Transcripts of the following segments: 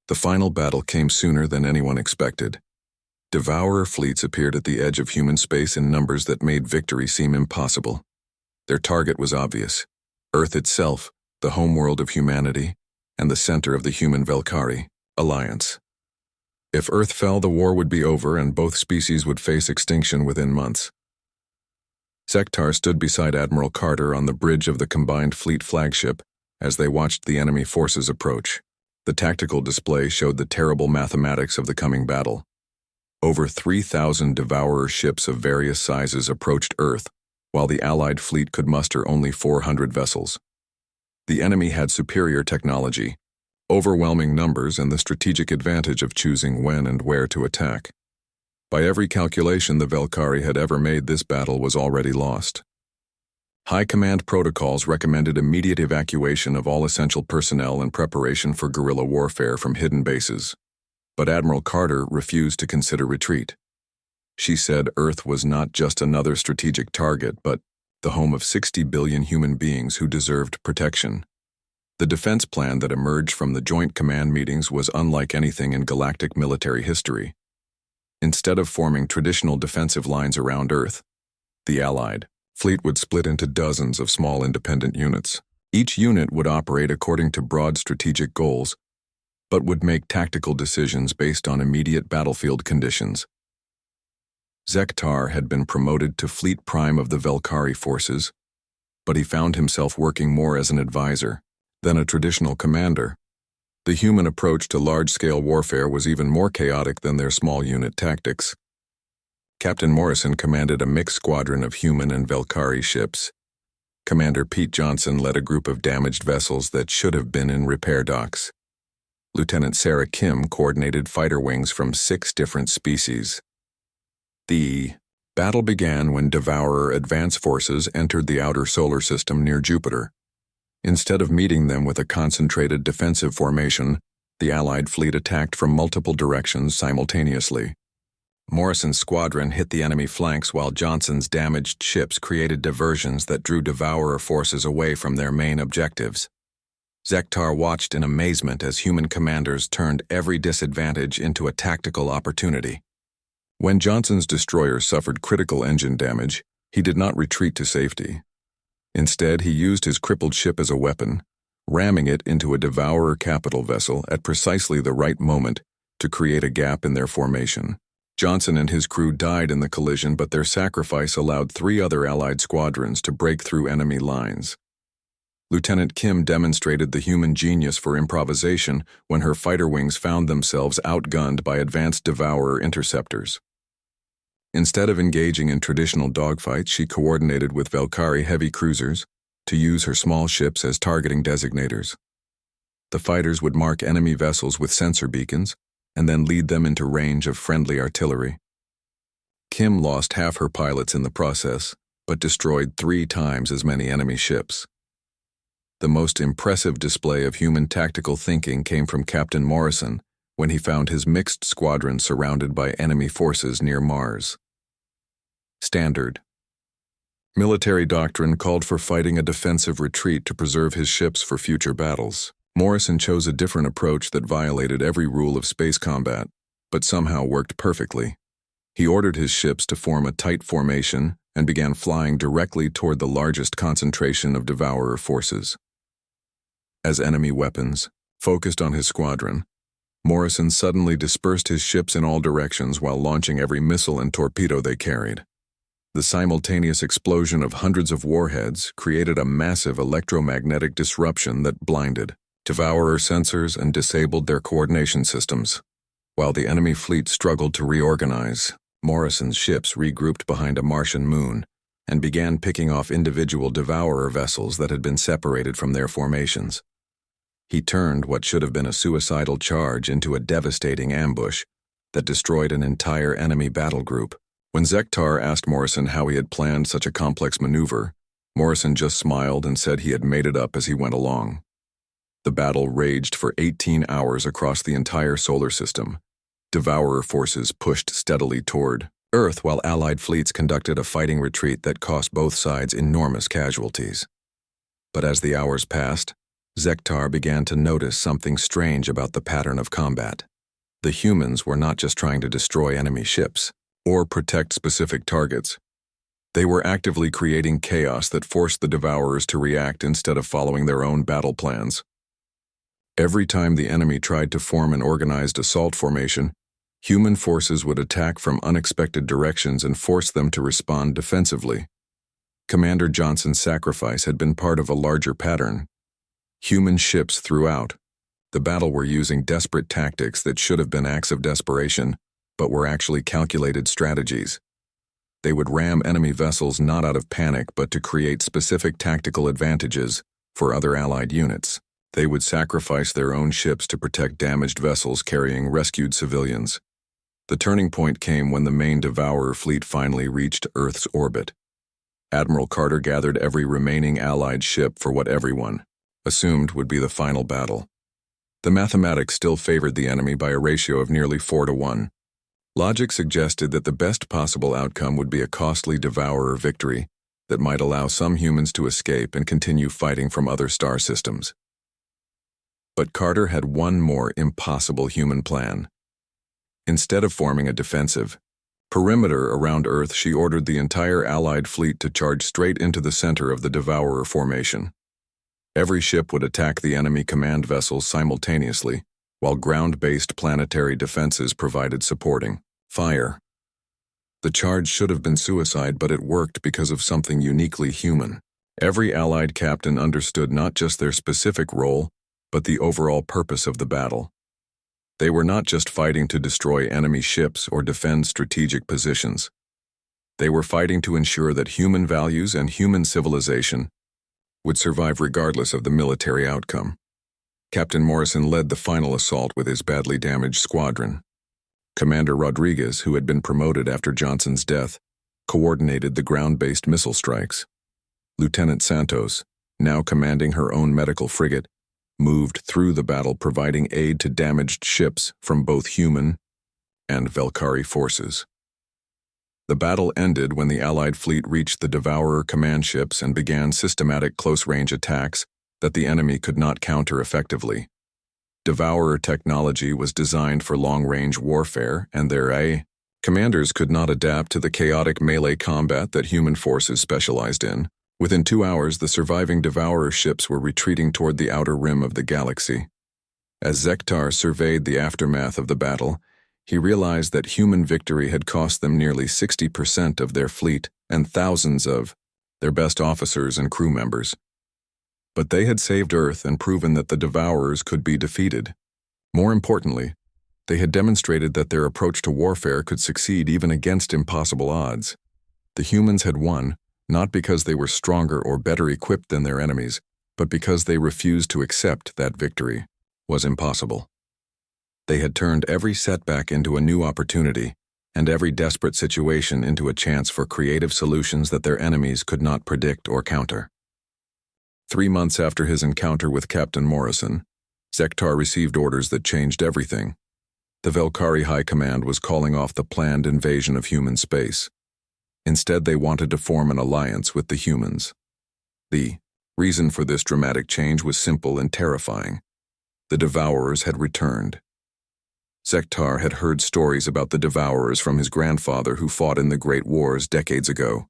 The final battle came sooner than anyone expected. Devourer fleets appeared at the edge of human space in numbers that made victory seem impossible. Their target was obvious: Earth itself, the homeworld of humanity, and the center of the human Velkari alliance. If Earth fell, the war would be over and both species would face extinction within months. Zektar stood beside Admiral Carter on the bridge of the combined fleet flagship as they watched the enemy forces approach. The tactical display showed the terrible mathematics of the coming battle. Over 3,000 Devourer ships of various sizes approached Earth, while the Allied fleet could muster only 400 vessels. The enemy had superior technology, overwhelming numbers, and the strategic advantage of choosing when and where to attack. By every calculation the Velkari had ever made, this battle was already lost. High Command protocols recommended immediate evacuation of all essential personnel in preparation for guerrilla warfare from hidden bases. But Admiral Carter refused to consider retreat. She said Earth was not just another strategic target, but the home of 60 billion human beings who deserved protection. The defense plan that emerged from the Joint Command meetings was unlike anything in galactic military history. Instead of forming traditional defensive lines around Earth, the Allied fleet would split into dozens of small independent units. Each unit would operate according to broad strategic goals, but would make tactical decisions based on immediate battlefield conditions. Zektar had been promoted to Fleet Prime of the Velkari forces, but he found himself working more as an advisor than a traditional commander. The human approach to large-scale warfare was even more chaotic than their small-unit tactics. Captain Morrison commanded a mixed squadron of human and Velkari ships. Commander Pete Johnson led a group of damaged vessels that should have been in repair docks. Lieutenant Sarah Kim coordinated fighter wings from 6 different species. The battle began when Devourer advance forces entered the outer solar system near Jupiter. Instead of meeting them with a concentrated defensive formation, the Allied fleet attacked from multiple directions simultaneously. Morrison's squadron hit the enemy flanks while Johnson's damaged ships created diversions that drew Devourer forces away from their main objectives. Zektar watched in amazement as human commanders turned every disadvantage into a tactical opportunity. When Johnson's destroyer suffered critical engine damage, he did not retreat to safety. Instead, he used his crippled ship as a weapon, ramming it into a Devourer capital vessel at precisely the right moment to create a gap in their formation. Johnson and his crew died in the collision, but their sacrifice allowed 3 other Allied squadrons to break through enemy lines. Lieutenant Kim demonstrated the human genius for improvisation when her fighter wings found themselves outgunned by advanced Devourer interceptors. Instead of engaging in traditional dogfights, she coordinated with Velkari heavy cruisers to use her small ships as targeting designators. The fighters would mark enemy vessels with sensor beacons and then lead them into range of friendly artillery. Kim lost half her pilots in the process, but destroyed 3 times as many enemy ships. The most impressive display of human tactical thinking came from Captain Morrison when he found his mixed squadron surrounded by enemy forces near Mars. Standard military doctrine called for fighting a defensive retreat to preserve his ships for future battles. Morrison chose a different approach that violated every rule of space combat, but somehow worked perfectly. He ordered his ships to form a tight formation and began flying directly toward the largest concentration of Devourer forces. As enemy weapons focused on his squadron, Morrison suddenly dispersed his ships in all directions while launching every missile and torpedo they carried. The simultaneous explosion of hundreds of warheads created a massive electromagnetic disruption that blinded Devourer sensors and disabled their coordination systems. While the enemy fleet struggled to reorganize, Morrison's ships regrouped behind a Martian moon and began picking off individual Devourer vessels that had been separated from their formations. He turned what should have been a suicidal charge into a devastating ambush that destroyed an entire enemy battle group. When Zektar asked Morrison how he had planned such a complex maneuver, Morrison just smiled and said he had made it up as he went along. The battle raged for 18 hours across the entire solar system. Devourer forces pushed steadily toward Earth while Allied fleets conducted a fighting retreat that cost both sides enormous casualties. But as the hours passed, Zektar began to notice something strange about the pattern of combat. The humans were not just trying to destroy enemy ships or protect specific targets. They were actively creating chaos that forced the Devourers to react instead of following their own battle plans. Every time the enemy tried to form an organized assault formation, human forces would attack from unexpected directions and force them to respond defensively. Commander Johnson's sacrifice had been part of a larger pattern. Human ships throughout the battle were using desperate tactics that should have been acts of desperation, but were actually calculated strategies. They would ram enemy vessels not out of panic but to create specific tactical advantages for other Allied units. They would sacrifice their own ships to protect damaged vessels carrying rescued civilians. The turning point came when the main Devourer fleet finally reached Earth's orbit. Admiral Carter gathered every remaining Allied ship for what everyone assumed would be the final battle. The mathematics still favored the enemy by a ratio of nearly 4-1. Logic suggested that the best possible outcome would be a costly Devourer victory that might allow some humans to escape and continue fighting from other star systems. But Carter had one more impossible human plan. Instead of forming a defensive perimeter around Earth, she ordered the entire Allied fleet to charge straight into the center of the Devourer formation. Every ship would attack the enemy command vessels simultaneously, while ground-based planetary defenses provided supporting fire. The charge should have been suicide, but it worked because of something uniquely human. Every Allied captain understood not just their specific role, but the overall purpose of the battle. They were not just fighting to destroy enemy ships or defend strategic positions. They were fighting to ensure that human values and human civilization would survive regardless of the military outcome. Captain Morrison led the final assault with his badly damaged squadron. Commander Rodriguez, who had been promoted after Johnson's death, coordinated the ground-based missile strikes. Lieutenant Santos, now commanding her own medical frigate, moved through the battle providing aid to damaged ships from both human and Velkari forces. The battle ended when the Allied fleet reached the Devourer command ships and began systematic close-range attacks that the enemy could not counter effectively. Devourer technology was designed for long-range warfare, and their commanders could not adapt to the chaotic melee combat that human forces specialized in. Within 2 hours, the surviving Devourer ships were retreating toward the outer rim of the galaxy. As Zektar surveyed the aftermath of the battle, he realized that human victory had cost them nearly 60% of their fleet and thousands of their best officers and crew members. But they had saved Earth and proven that the Devourers could be defeated. More importantly, they had demonstrated that their approach to warfare could succeed even against impossible odds. The humans had won, not because they were stronger or better equipped than their enemies, but because they refused to accept that victory was impossible. They had turned every setback into a new opportunity, and every desperate situation into a chance for creative solutions that their enemies could not predict or counter. 3 months after his encounter with Captain Morrison, Zektar received orders that changed everything. The Velkari High Command was calling off the planned invasion of human space. Instead, they wanted to form an alliance with the humans. The reason for this dramatic change was simple and terrifying. The Devourers had returned. Zektar had heard stories about the Devourers from his grandfather who fought in the Great Wars decades ago.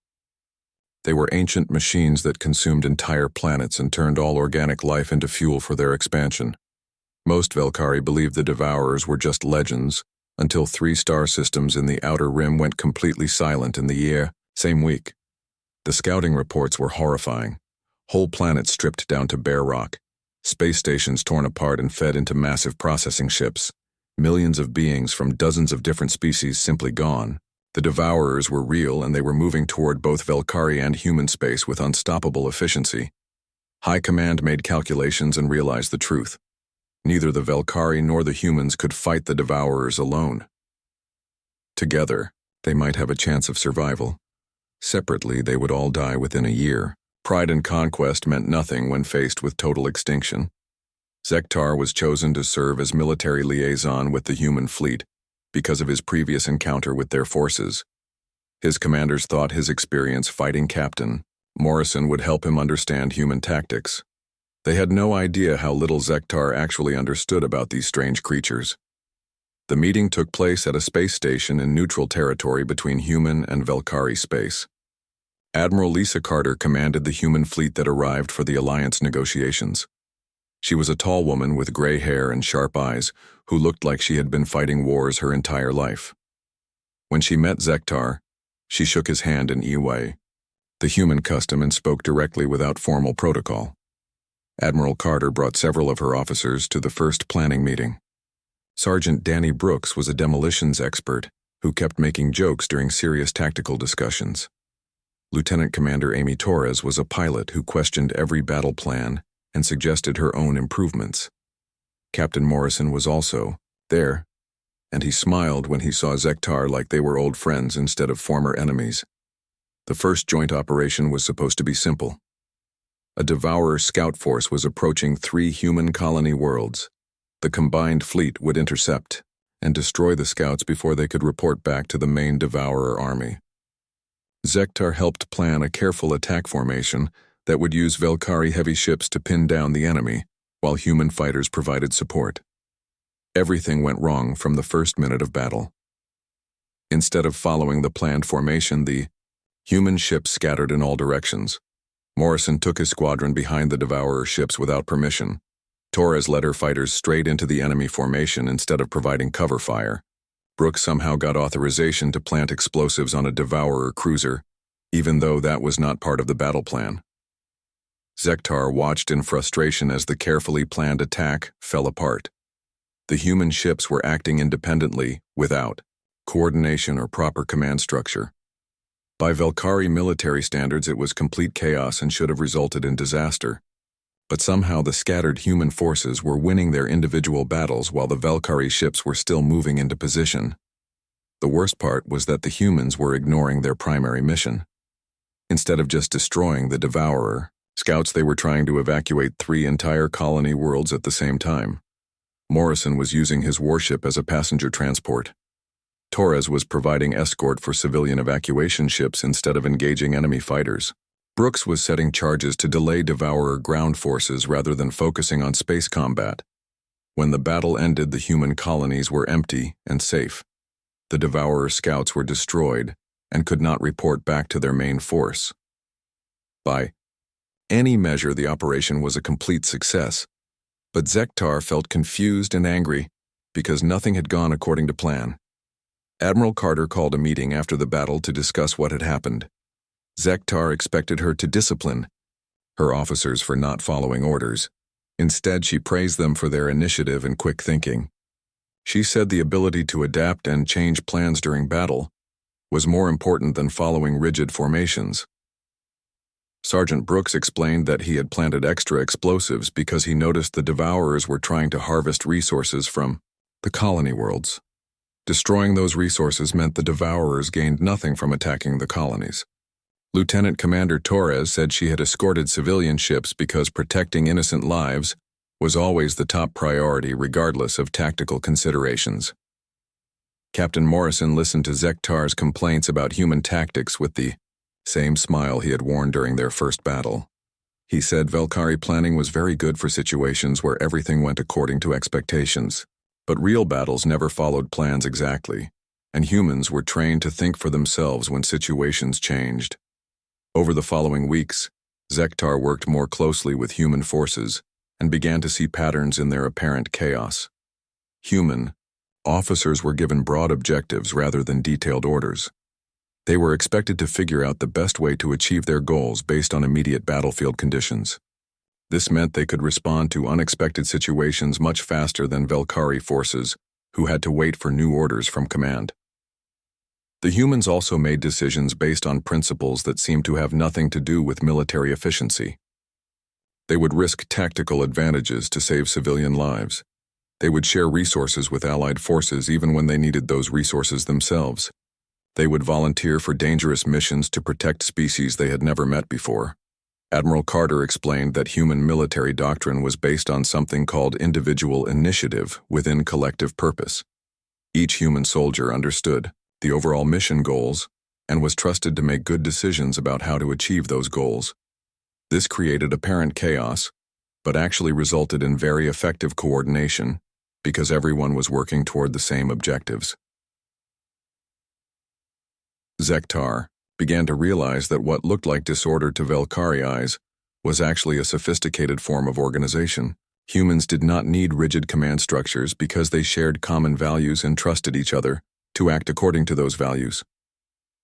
They were ancient machines that consumed entire planets and turned all organic life into fuel for their expansion. Most Velkari believed the Devourers were just legends, until 3 star systems in the Outer Rim went completely silent in the same week. The scouting reports were horrifying. Whole planets stripped down to bare rock, space stations torn apart and fed into massive processing ships. Millions of beings from dozens of different species simply gone. The Devourers were real, and they were moving toward both Velkari and human space with unstoppable efficiency. High Command made calculations and realized the truth. Neither the Velkari nor the humans could fight the Devourers alone. Together, they might have a chance of survival. Separately, they would all die within a year. Pride and conquest meant nothing when faced with total extinction. Zektar was chosen to serve as military liaison with the human fleet because of his previous encounter with their forces. His commanders thought his experience fighting Captain Morrison would help him understand human tactics. They had no idea how little Zektar actually understood about these strange creatures. The meeting took place at a space station in neutral territory between human and Velkari space. Admiral Lisa Carter commanded the human fleet that arrived for the alliance negotiations. She was a tall woman with gray hair and sharp eyes who looked like she had been fighting wars her entire life. When she met Zektar, she shook his hand in Eway, the human custom, and spoke directly without formal protocol. Admiral Carter brought several of her officers to the first planning meeting. Sergeant Danny Brooks was a demolitions expert who kept making jokes during serious tactical discussions. Lieutenant Commander Amy Torres was a pilot who questioned every battle plan and suggested her own improvements. Captain Morrison was also there, and he smiled when he saw Zektar like they were old friends instead of former enemies. The first joint operation was supposed to be simple. A Devourer scout force was approaching 3 human colony worlds. The combined fleet would intercept and destroy the scouts before they could report back to the main Devourer army. Zektar helped plan a careful attack formation that would use Velkari heavy ships to pin down the enemy, while human fighters provided support. Everything went wrong from the first minute of battle. Instead of following the planned formation, the human ships scattered in all directions. Morrison took his squadron behind the Devourer ships without permission. Torres led her fighters straight into the enemy formation instead of providing cover fire. Brooks somehow got authorization to plant explosives on a Devourer cruiser, even though that was not part of the battle plan. Zektar watched in frustration as the carefully planned attack fell apart. The human ships were acting independently, without coordination or proper command structure. By Velkari military standards, it was complete chaos and should have resulted in disaster. But somehow the scattered human forces were winning their individual battles while the Velkari ships were still moving into position. The worst part was that the humans were ignoring their primary mission. Instead of just destroying the Devourer scouts, they were trying to evacuate 3 entire colony worlds at the same time. Morrison was using his warship as a passenger transport. Torres was providing escort for civilian evacuation ships instead of engaging enemy fighters. Brooks was setting charges to delay Devourer ground forces rather than focusing on space combat. When the battle ended, the human colonies were empty and safe. The Devourer scouts were destroyed and could not report back to their main force. By any measure, the operation was a complete success, but Zektar felt confused and angry because nothing had gone according to plan. Admiral Carter called a meeting after the battle to discuss what had happened. Zektar expected her to discipline her officers for not following orders. Instead, she praised them for their initiative and quick thinking. She said the ability to adapt and change plans during battle was more important than following rigid formations. Sergeant Brooks explained that he had planted extra explosives because he noticed the Devourers were trying to harvest resources from the colony worlds. Destroying those resources meant the Devourers gained nothing from attacking the colonies. Lieutenant Commander Torres said she had escorted civilian ships because protecting innocent lives was always the top priority regardless of tactical considerations. Captain Morrison listened to Zektar's complaints about human tactics with the same smile he had worn during their first battle. He said Velkari planning was very good for situations where everything went according to expectations. But real battles never followed plans exactly, and humans were trained to think for themselves when situations changed. Over the following weeks, Zektar worked more closely with human forces and began to see patterns in their apparent chaos. Human officers were given broad objectives rather than detailed orders. They were expected to figure out the best way to achieve their goals based on immediate battlefield conditions. This meant they could respond to unexpected situations much faster than Velkari forces, who had to wait for new orders from command. The humans also made decisions based on principles that seemed to have nothing to do with military efficiency. They would risk tactical advantages to save civilian lives. They would share resources with allied forces even when they needed those resources themselves. They would volunteer for dangerous missions to protect species they had never met before. Admiral Carter explained that human military doctrine was based on something called individual initiative within collective purpose. Each human soldier understood the overall mission goals and was trusted to make good decisions about how to achieve those goals. This created apparent chaos, but actually resulted in very effective coordination because everyone was working toward the same objectives. Zektar began to realize that what looked like disorder to Velkari eyes was actually a sophisticated form of organization. Humans did not need rigid command structures because they shared common values and trusted each other to act according to those values.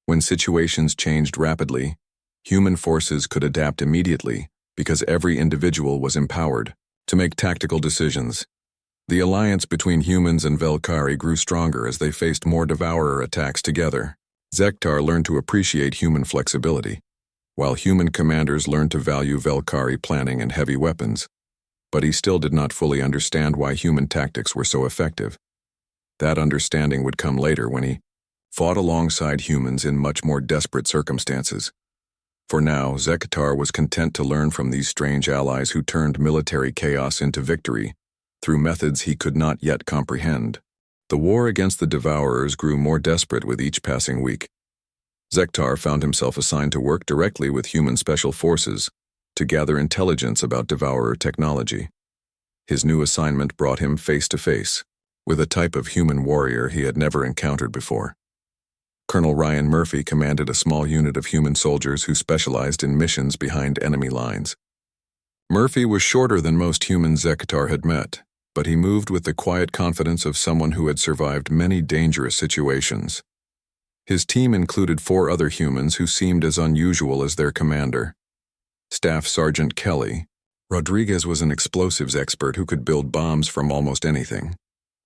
When situations changed rapidly, human forces could adapt immediately because every individual was empowered to make tactical decisions. The alliance between humans and Velkari grew stronger as they faced more devourer attacks together. Zektar learned to appreciate human flexibility, while human commanders learned to value Velkari planning and heavy weapons. But he still did not fully understand why human tactics were so effective. That understanding would come later when he fought alongside humans in much more desperate circumstances. For now, Zektar was content to learn from these strange allies who turned military chaos into victory through methods he could not yet comprehend. The war against the Devourers grew more desperate with each passing week. Zektar found himself assigned to work directly with human special forces to gather intelligence about Devourer technology. His new assignment brought him face to face with a type of human warrior he had never encountered before. Colonel Ryan Murphy commanded a small unit of human soldiers who specialized in missions behind enemy lines. Murphy was shorter than most humans Zektar had met, but he moved with the quiet confidence of someone who had survived many dangerous situations. His team included 4 other humans who seemed as unusual as their commander. Staff Sergeant Kelly Rodriguez was an explosives expert who could build bombs from almost anything.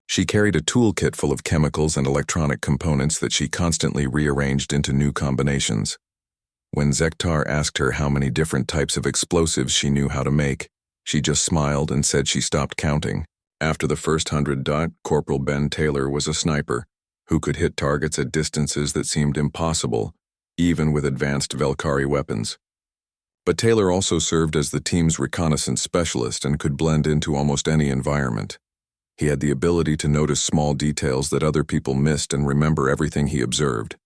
She carried a toolkit full of chemicals and electronic components that she constantly rearranged into new combinations. When Zektar asked her how many different types of explosives she knew how to make, she just smiled and said she stopped counting. After the first 100, Corporal Ben Taylor was a sniper who could hit targets at distances that seemed impossible, even with advanced Velkari weapons. But Taylor also served as the team's reconnaissance specialist and could blend into almost any environment. He had the ability to notice small details that other people missed and remember everything he observed.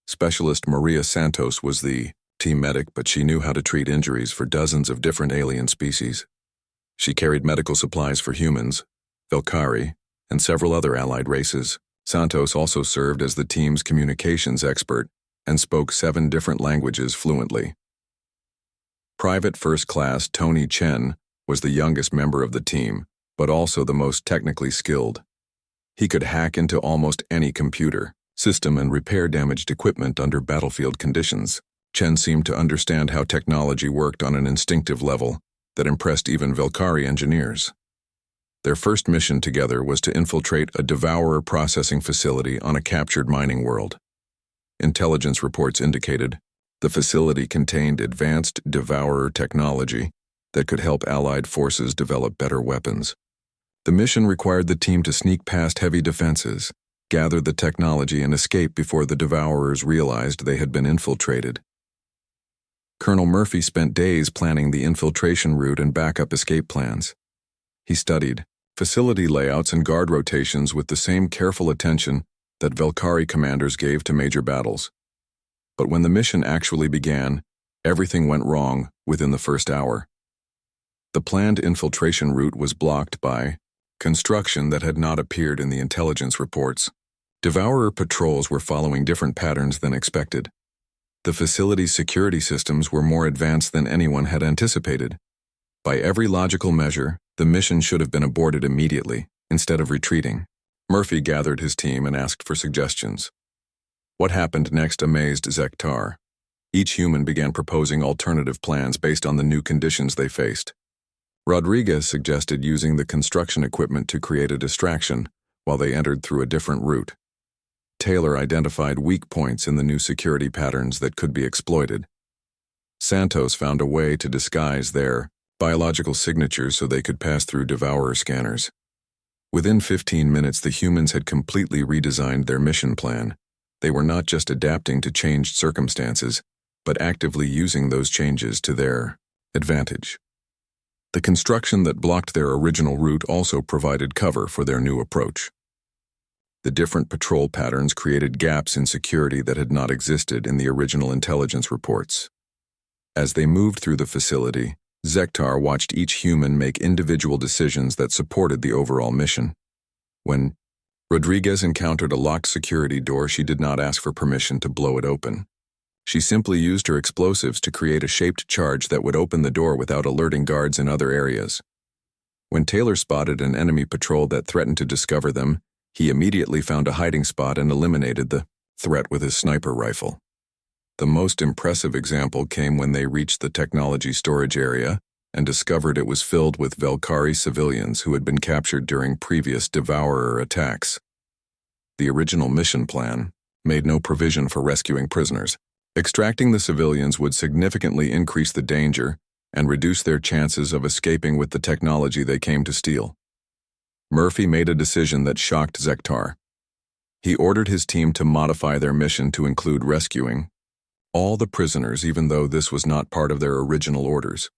Specialist Maria Santos was the team medic, but she knew how to treat injuries for dozens of different alien species. She carried medical supplies for humans, Velkari, and several other allied races. Santos also served as the team's communications expert and spoke 7 different languages fluently. Private First Class Tony Chen was the youngest member of the team, but also the most technically skilled. He could hack into almost any computer system and repair damaged equipment under battlefield conditions. Chen seemed to understand how technology worked on an instinctive level that impressed even Velkari engineers. Their first mission together was to infiltrate a Devourer processing facility on a captured mining world. Intelligence reports indicated the facility contained advanced Devourer technology that could help Allied forces develop better weapons. The mission required the team to sneak past heavy defenses, gather the technology, and escape before the Devourers realized they had been infiltrated. Colonel Murphy spent days planning the infiltration route and backup escape plans. He studied facility layouts and guard rotations with the same careful attention that Velkari commanders gave to major battles. But when the mission actually began, everything went wrong within the first hour. The planned infiltration route was blocked by construction that had not appeared in the intelligence reports. Devourer patrols were following different patterns than expected. The facility's security systems were more advanced than anyone had anticipated. By every logical measure, the mission should have been aborted immediately, instead of retreating. Murphy gathered his team and asked for suggestions. What happened next amazed Zektar. Each human began proposing alternative plans based on the new conditions they faced. Rodriguez suggested using the construction equipment to create a distraction while they entered through a different route. Taylor identified weak points in the new security patterns that could be exploited. Santos found a way to disguise their biological signatures so they could pass through Devourer scanners. Within 15 minutes, the humans had completely redesigned their mission plan. They were not just adapting to changed circumstances, but actively using those changes to their advantage. The construction that blocked their original route also provided cover for their new approach. The different patrol patterns created gaps in security that had not existed in the original intelligence reports. As they moved through the facility, Zektar watched each human make individual decisions that supported the overall mission. When Rodriguez encountered a locked security door, she did not ask for permission to blow it open. She simply used her explosives to create a shaped charge that would open the door without alerting guards in other areas. When Taylor spotted an enemy patrol that threatened to discover them, he immediately found a hiding spot and eliminated the threat with his sniper rifle. The most impressive example came when they reached the technology storage area and discovered it was filled with Velkari civilians who had been captured during previous Devourer attacks. The original mission plan made no provision for rescuing prisoners. Extracting the civilians would significantly increase the danger and reduce their chances of escaping with the technology they came to steal. Murphy made a decision that shocked Zektar. He ordered his team to modify their mission to include rescuing all the prisoners, even though this was not part of their original orders.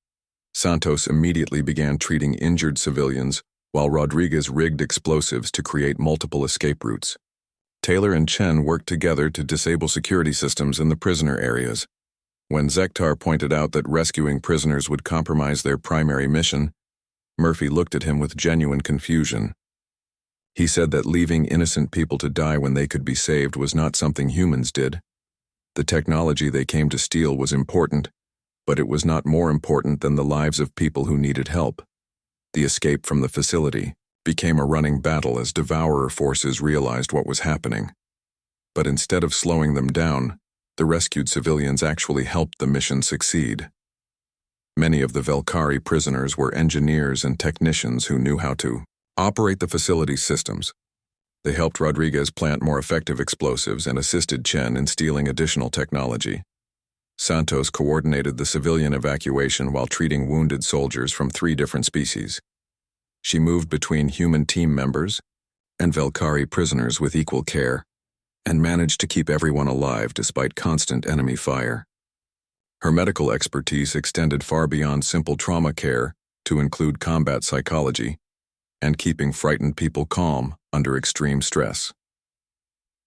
Santos immediately began treating injured civilians, while Rodriguez rigged explosives to create multiple escape routes. Taylor and Chen worked together to disable security systems in the prisoner areas. When Zektar pointed out that rescuing prisoners would compromise their primary mission, Murphy looked at him with genuine confusion. He said that leaving innocent people to die when they could be saved was not something humans did. The technology they came to steal was important, but it was not more important than the lives of people who needed help. The escape from the facility became a running battle as Devourer forces realized what was happening. But instead of slowing them down, the rescued civilians actually helped the mission succeed. Many of the Velkari prisoners were engineers and technicians who knew how to operate the facility's systems. They helped Rodriguez plant more effective explosives and assisted Chen in stealing additional technology. Santos coordinated the civilian evacuation while treating wounded soldiers from 3 different species. She moved between human team members and Velkari prisoners with equal care, and managed to keep everyone alive despite constant enemy fire. Her medical expertise extended far beyond simple trauma care to include combat psychology and keeping frightened people calm under extreme stress.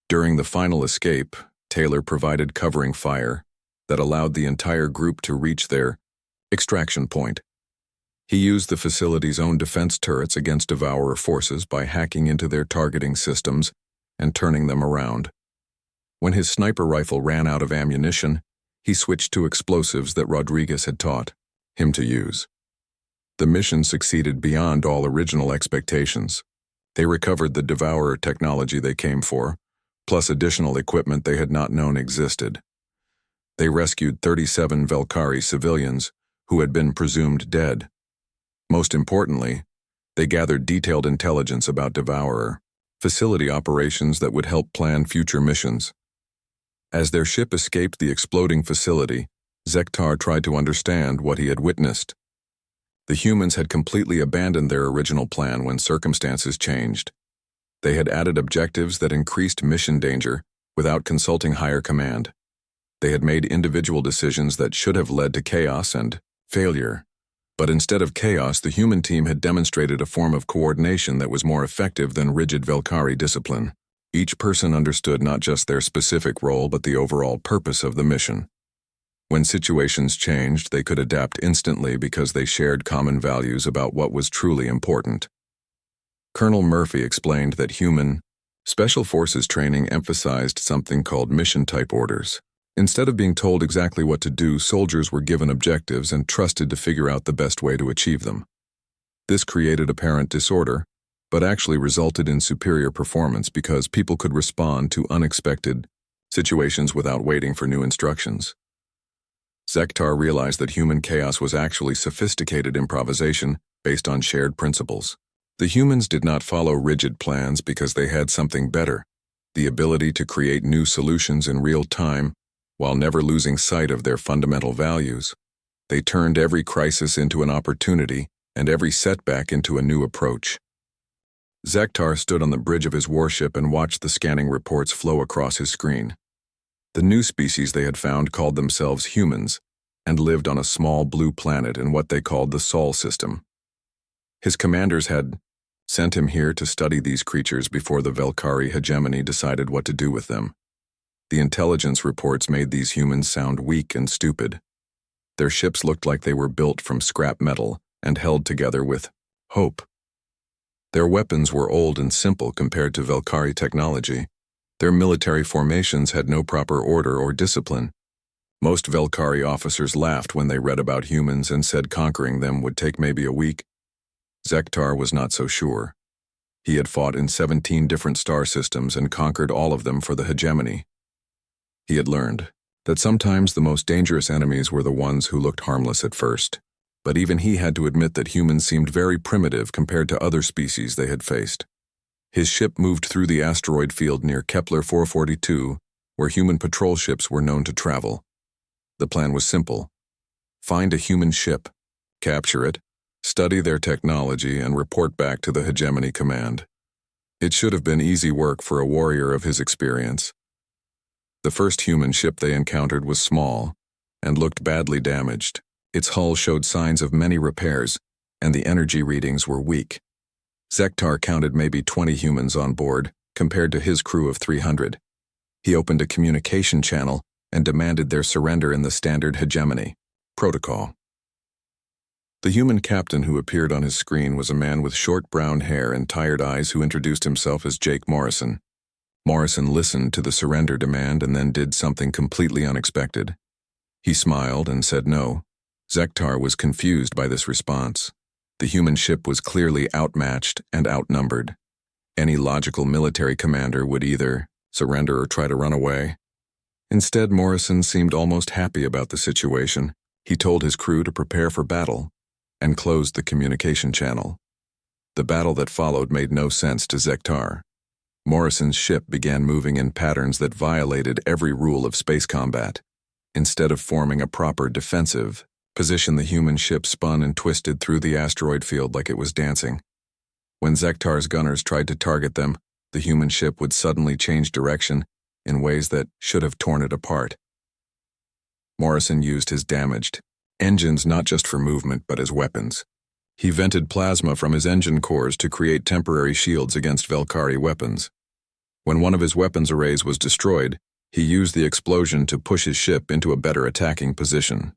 During the final escape, Taylor provided covering fire that allowed the entire group to reach their extraction point. He used the facility's own defense turrets against Devourer forces by hacking into their targeting systems and turning them around. When his sniper rifle ran out of ammunition, he switched to explosives that Rodriguez had taught him to use. The mission succeeded beyond all original expectations. They recovered the Devourer technology they came for, plus additional equipment they had not known existed. They rescued 37 Velkari civilians who had been presumed dead. Most importantly, they gathered detailed intelligence about Devourer facility operations that would help plan future missions. As their ship escaped the exploding facility, Zektar tried to understand what he had witnessed. The humans had completely abandoned their original plan when circumstances changed. They had added objectives that increased mission danger without consulting higher command. They had made individual decisions that should have led to chaos and failure. But instead of chaos, the human team had demonstrated a form of coordination that was more effective than rigid Velkari discipline. Each person understood not just their specific role but the overall purpose of the mission. When situations changed, they could adapt instantly because they shared common values about what was truly important. Colonel Murphy explained that human Special Forces training emphasized something called mission-type orders. Instead of being told exactly what to do, soldiers were given objectives and trusted to figure out the best way to achieve them. This created apparent disorder, but actually resulted in superior performance because people could respond to unexpected situations without waiting for new instructions. Zektar realized that human chaos was actually sophisticated improvisation based on shared principles. The humans did not follow rigid plans because they had something better, the ability to create new solutions in real time while never losing sight of their fundamental values. They turned every crisis into an opportunity and every setback into a new approach. Zektar stood on the bridge of his warship and watched the scanning reports flow across his screen. The new species they had found called themselves humans and lived on a small blue planet in what they called the Sol system. His commanders had sent him here to study these creatures before the Velkari hegemony decided what to do with them. The intelligence reports made these humans sound weak and stupid. Their ships looked like they were built from scrap metal and held together with hope. Their weapons were old and simple compared to Velkari technology. Their military formations had no proper order or discipline. Most Velkari officers laughed when they read about humans and said conquering them would take maybe a week. Zektar was not so sure. He had fought in 17 different star systems and conquered all of them for the hegemony. He had learned that sometimes the most dangerous enemies were the ones who looked harmless at first. But even he had to admit that humans seemed very primitive compared to other species they had faced. His ship moved through the asteroid field near Kepler 442, where human patrol ships were known to travel. The plan was simple. Find a human ship, capture it, study their technology, and report back to the Hegemony Command. It should have been easy work for a warrior of his experience. The first human ship they encountered was small and looked badly damaged. Its hull showed signs of many repairs, and the energy readings were weak. Zektar counted maybe 20 humans on board, compared to his crew of 300. He opened a communication channel and demanded their surrender in the standard hegemony protocol. The human captain who appeared on his screen was a man with short brown hair and tired eyes who introduced himself as Jake Morrison. Morrison listened to the surrender demand and then did something completely unexpected. He smiled and said no. Zektar was confused by this response. The human ship was clearly outmatched and outnumbered. Any logical military commander would either surrender or try to run away. Instead, Morrison seemed almost happy about the situation. He told his crew to prepare for battle and closed the communication channel. The battle that followed made no sense to Zektar. Morrison's ship began moving in patterns that violated every rule of space combat. Instead of forming a proper defensive position, the human ship spun and twisted through the asteroid field like it was dancing. When Zektar's gunners tried to target them, the human ship would suddenly change direction in ways that should have torn it apart. Morrison used his damaged engines not just for movement but as weapons. He vented plasma from his engine cores to create temporary shields against Velkari weapons. When one of his weapons arrays was destroyed, he used the explosion to push his ship into a better attacking position.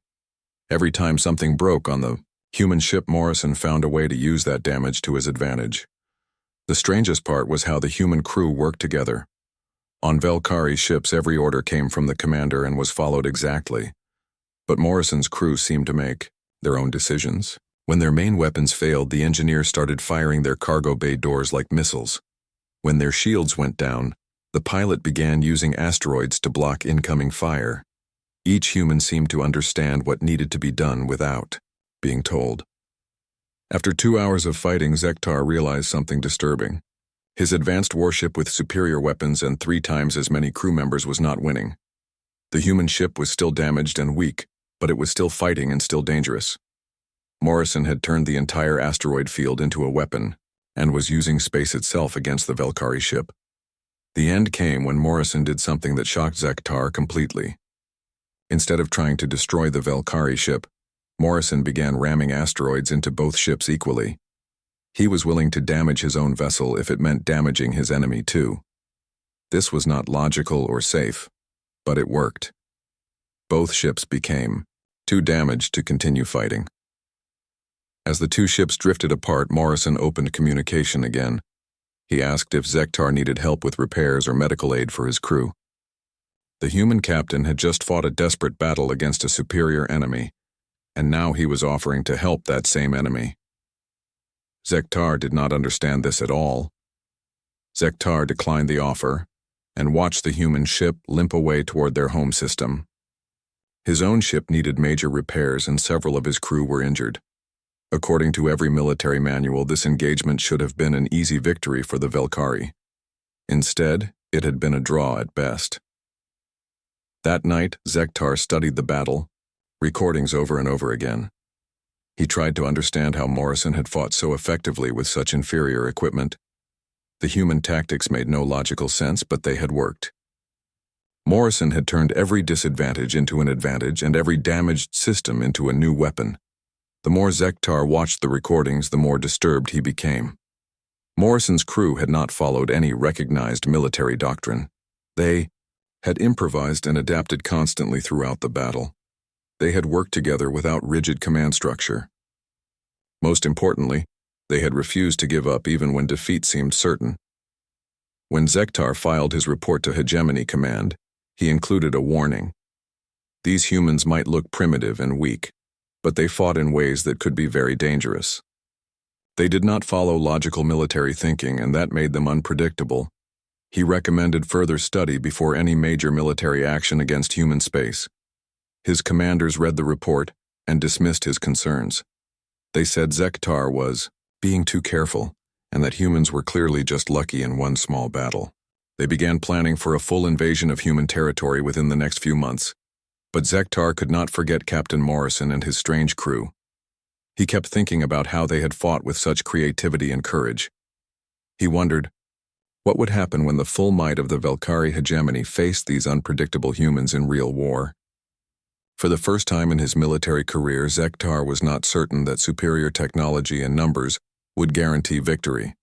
Every time something broke on the human ship, Morrison found a way to use that damage to his advantage. The strangest part was how the human crew worked together. On Velkari ships, every order came from the commander and was followed exactly. But Morrison's crew seemed to make their own decisions. When their main weapons failed, the engineers started firing their cargo bay doors like missiles. When their shields went down, the pilot began using asteroids to block incoming fire. Each human seemed to understand what needed to be done without being told. After 2 hours of fighting, Zektar realized something disturbing. His advanced warship with superior weapons and 3 times as many crew members was not winning. The human ship was still damaged and weak, but it was still fighting and still dangerous. Morrison had turned the entire asteroid field into a weapon and was using space itself against the Velkari ship. The end came when Morrison did something that shocked Zektar completely. Instead of trying to destroy the Velkari ship, Morrison began ramming asteroids into both ships equally. He was willing to damage his own vessel if it meant damaging his enemy too. This was not logical or safe, but it worked. Both ships became too damaged to continue fighting. As the 2 ships drifted apart, Morrison opened communication again. He asked if Zektar needed help with repairs or medical aid for his crew. The human captain had just fought a desperate battle against a superior enemy, and now he was offering to help that same enemy. Zektar did not understand this at all. Zektar declined the offer and watched the human ship limp away toward their home system. His own ship needed major repairs and several of his crew were injured. According to every military manual, this engagement should have been an easy victory for the Velkari. Instead, it had been a draw at best. That night, Zektar studied the battle, recordings over and over again. He tried to understand how Morrison had fought so effectively with such inferior equipment. The human tactics made no logical sense, but they had worked. Morrison had turned every disadvantage into an advantage and every damaged system into a new weapon. The more Zektar watched the recordings, the more disturbed he became. Morrison's crew had not followed any recognized military doctrine. They had improvised and adapted constantly throughout the battle. They had worked together without rigid command structure. Most importantly, they had refused to give up even when defeat seemed certain. When Zektar filed his report to Hegemony Command, he included a warning. These humans might look primitive and weak, but they fought in ways that could be very dangerous. They did not follow logical military thinking, and that made them unpredictable. He recommended further study before any major military action against human space. His commanders read the report and dismissed his concerns. They said Zektar was being too careful, and that humans were clearly just lucky in one small battle. They began planning for a full invasion of human territory within the next few months. But Zektar could not forget Captain Morrison and his strange crew. He kept thinking about how they had fought with such creativity and courage. He wondered, what would happen when the full might of the Velkari hegemony faced these unpredictable humans in real war? For the first time in his military career, Zektar was not certain that superior technology and numbers would guarantee victory.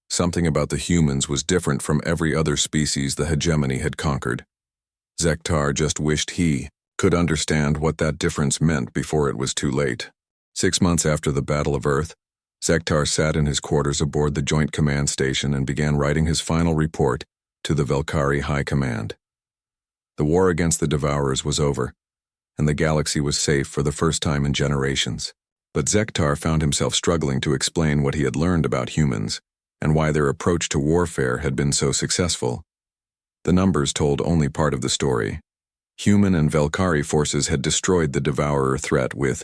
Something about the humans was different from every other species the hegemony had conquered. Zektar just wished he could understand what that difference meant before it was too late. 6 months after the Battle of Earth, Zektar sat in his quarters aboard the Joint Command Station and began writing his final report to the Velkari High Command. The war against the Devourers was over, and the galaxy was safe for the first time in generations. But Zektar found himself struggling to explain what he had learned about humans and why their approach to warfare had been so successful. The numbers told only part of the story. Human and Velkari forces had destroyed the Devourer threat with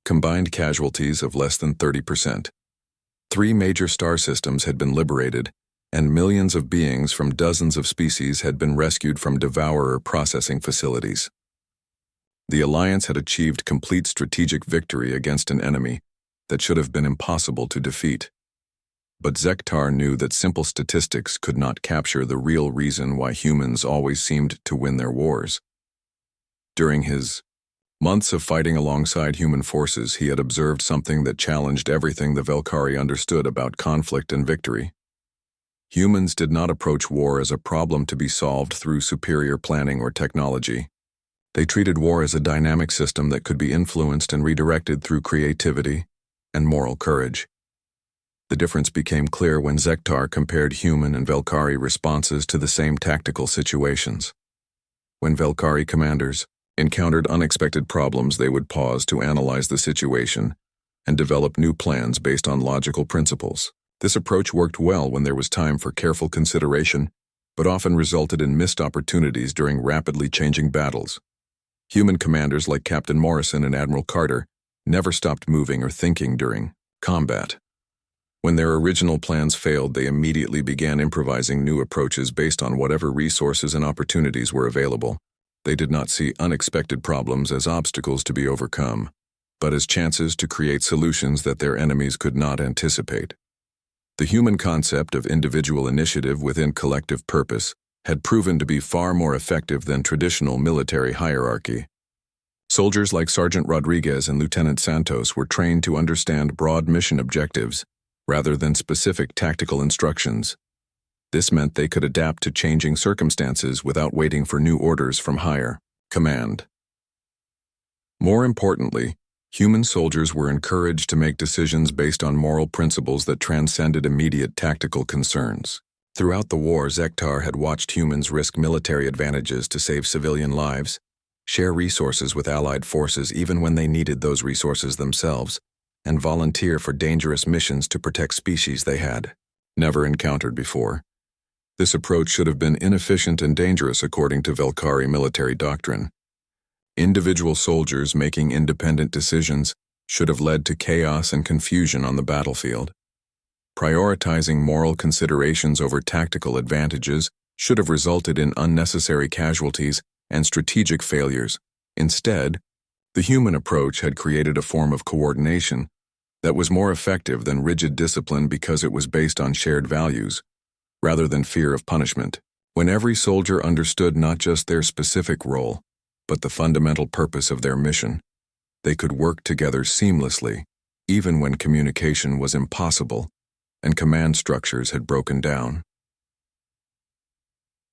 combined casualties of less than 30%. 3 major star systems had been liberated, and millions of beings from dozens of species had been rescued from Devourer processing facilities. The Alliance had achieved complete strategic victory against an enemy that should have been impossible to defeat. But Zektar knew that simple statistics could not capture the real reason why humans always seemed to win their wars. During his months of fighting alongside human forces, he had observed something that challenged everything the Velkari understood about conflict and victory. Humans did not approach war as a problem to be solved through superior planning or technology. They treated war as a dynamic system that could be influenced and redirected through creativity and moral courage. The difference became clear when Zektar compared human and Velkari responses to the same tactical situations. When Velkari commanders encountered unexpected problems, they would pause to analyze the situation and develop new plans based on logical principles. This approach worked well when there was time for careful consideration, but often resulted in missed opportunities during rapidly changing battles. Human commanders like Captain Morrison and Admiral Carter never stopped moving or thinking during combat. When their original plans failed, they immediately began improvising new approaches based on whatever resources and opportunities were available. They did not see unexpected problems as obstacles to be overcome, but as chances to create solutions that their enemies could not anticipate. The human concept of individual initiative within collective purpose had proven to be far more effective than traditional military hierarchy. Soldiers like Sergeant Rodriguez and Lieutenant Santos were trained to understand broad mission objectives rather than specific tactical instructions. This meant they could adapt to changing circumstances without waiting for new orders from higher command. More importantly, human soldiers were encouraged to make decisions based on moral principles that transcended immediate tactical concerns. Throughout the war, Zektar had watched humans risk military advantages to save civilian lives, share resources with allied forces even when they needed those resources themselves, and volunteer for dangerous missions to protect species they had never encountered before. This approach should have been inefficient and dangerous according to Velkari military doctrine. Individual soldiers making independent decisions should have led to chaos and confusion on the battlefield. Prioritizing moral considerations over tactical advantages should have resulted in unnecessary casualties and strategic failures. Instead, the human approach had created a form of coordination that was more effective than rigid discipline because it was based on shared values, rather than fear of punishment. When every soldier understood not just their specific role, but the fundamental purpose of their mission, they could work together seamlessly, even when communication was impossible and command structures had broken down.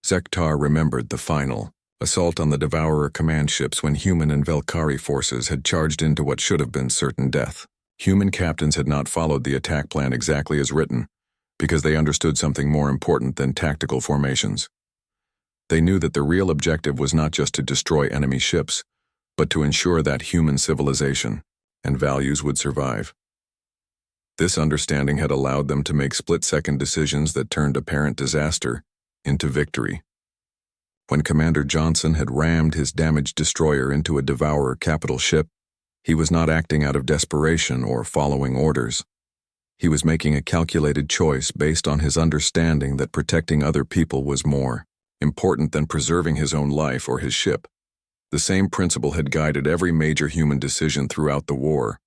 Zektar remembered the final assault on the Devourer command ships when human and Velkari forces had charged into what should have been certain death. Human captains had not followed the attack plan exactly as written, because they understood something more important than tactical formations. They knew that the real objective was not just to destroy enemy ships, but to ensure that human civilization and values would survive. This understanding had allowed them to make split-second decisions that turned apparent disaster into victory. When Commander Johnson had rammed his damaged destroyer into a Devourer capital ship, he was not acting out of desperation or following orders. He was making a calculated choice based on his understanding that protecting other people was more important than preserving his own life or his ship. The same principle had guided every major human decision throughout the war.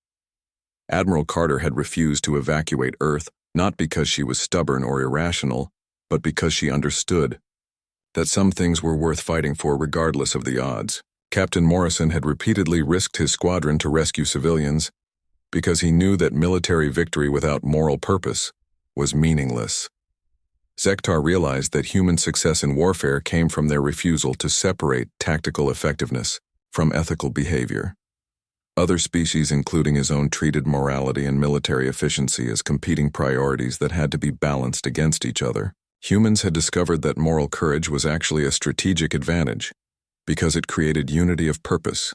Admiral Carter had refused to evacuate Earth not because she was stubborn or irrational, but because she understood that some things were worth fighting for regardless of the odds. Captain Morrison had repeatedly risked his squadron to rescue civilians because he knew that military victory without moral purpose was meaningless. Zektar realized that human success in warfare came from their refusal to separate tactical effectiveness from ethical behavior. Other species, including his own, treated morality and military efficiency as competing priorities that had to be balanced against each other. Humans had discovered that moral courage was actually a strategic advantage because it created unity of purpose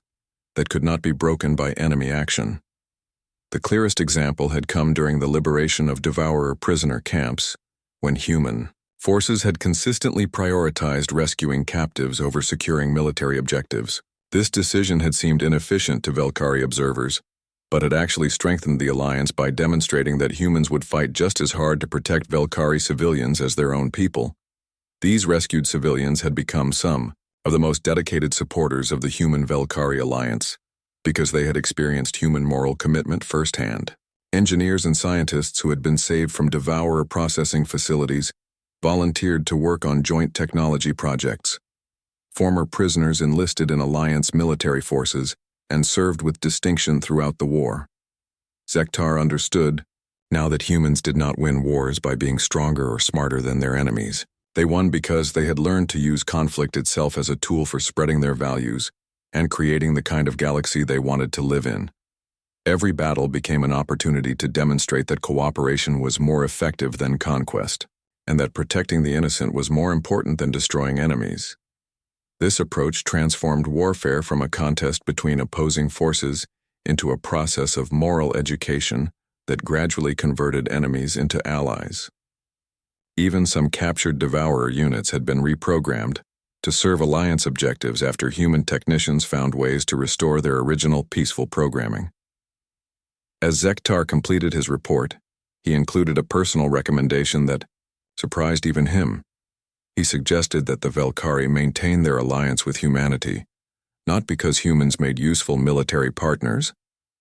that could not be broken by enemy action. The clearest example had come during the liberation of Devourer prisoner camps, when human forces had consistently prioritized rescuing captives over securing military objectives. This decision had seemed inefficient to Velkari observers, but had actually strengthened the alliance by demonstrating that humans would fight just as hard to protect Velkari civilians as their own people. These rescued civilians had become some of the most dedicated supporters of the human Velkari alliance, because they had experienced human moral commitment firsthand. Engineers and scientists who had been saved from Devourer processing facilities volunteered to work on joint technology projects. Former prisoners enlisted in Alliance military forces and served with distinction throughout the war. Zektar understood, now that humans did not win wars by being stronger or smarter than their enemies. They won because they had learned to use conflict itself as a tool for spreading their values and creating the kind of galaxy they wanted to live in. Every battle became an opportunity to demonstrate that cooperation was more effective than conquest, and that protecting the innocent was more important than destroying enemies. This approach transformed warfare from a contest between opposing forces into a process of moral education that gradually converted enemies into allies. Even some captured Devourer units had been reprogrammed to serve Alliance objectives after human technicians found ways to restore their original peaceful programming. As Zektar completed his report, he included a personal recommendation that surprised even him. He suggested that the Velkari maintain their alliance with humanity, not because humans made useful military partners,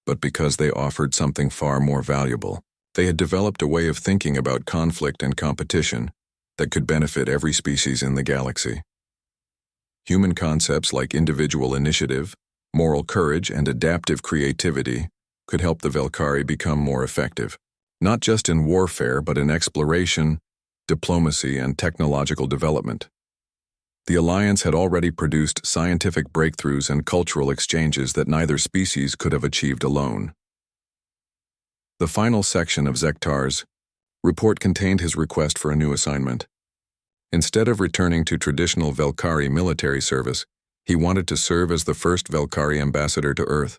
but because they offered something far more valuable. They had developed a way of thinking about conflict and competition that could benefit every species in the galaxy. Human concepts like individual initiative, moral courage, and adaptive creativity could help the Velkari become more effective, not just in warfare but in exploration, diplomacy, and technological development. The Alliance had already produced scientific breakthroughs and cultural exchanges that neither species could have achieved alone. The final section of Zektar's report contained his request for a new assignment. Instead of returning to traditional Velkari military service, he wanted to serve as the first Velkari ambassador to Earth.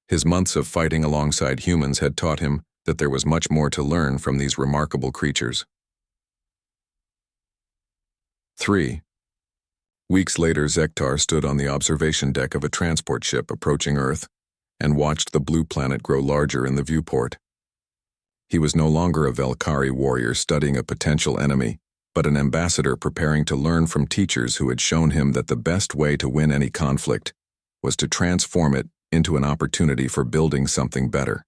His months of fighting alongside humans had taught him that there was much more to learn from these remarkable creatures. 3. Weeks later, Zektar stood on the observation deck of a transport ship approaching Earth and watched the blue planet grow larger in the viewport. He was no longer a Velkari warrior studying a potential enemy, but an ambassador preparing to learn from teachers who had shown him that the best way to win any conflict was to transform it into an opportunity for building something better.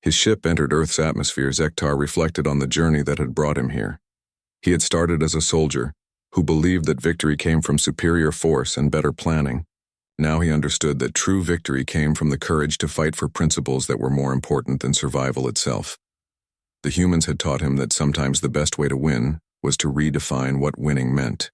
His ship entered Earth's atmosphere. Zektar reflected on the journey that had brought him here. He had started as a soldier who believed that victory came from superior force and better planning. Now he understood that true victory came from the courage to fight for principles that were more important than survival itself. The humans had taught him that sometimes the best way to win was to redefine what winning meant.